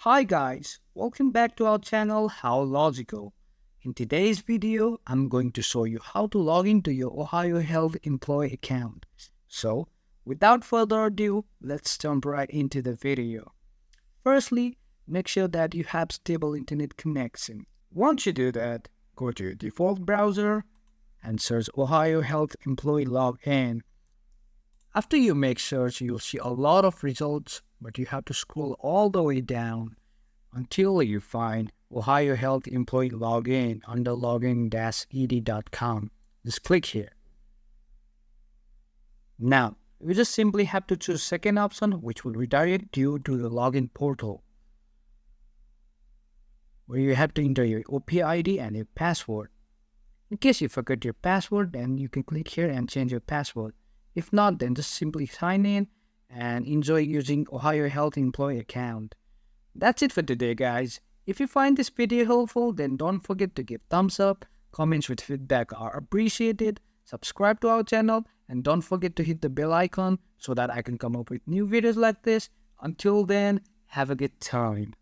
Hi guys, welcome back to our channel How Logical. In today's video, I'm going to show you how to log into your Ohio Health employee account. So, without further ado, let's jump right into the video. Firstly, make sure that you have stable internet connection. Once you do that, go to your default browser and search Ohio Health Employee Login. After you make search, you'll see a lot of results, but you have to scroll all the way down until you find Ohio Health Employee Login under login-ed.com. Just click here. Now, you just simply have to choose second option, which will redirect you to the login portal, where you have to enter your OPID and your password. In case you forget your password, then you can click here and change your password. If not, then just simply sign in and enjoy using Ohio Health Employee account. That's it for today, guys. If you find this video helpful, then don't forget to give thumbs up, comments with feedback are appreciated, subscribe to our channel, and don't forget to hit the bell icon so that I can come up with new videos like this. Until then, have a good time.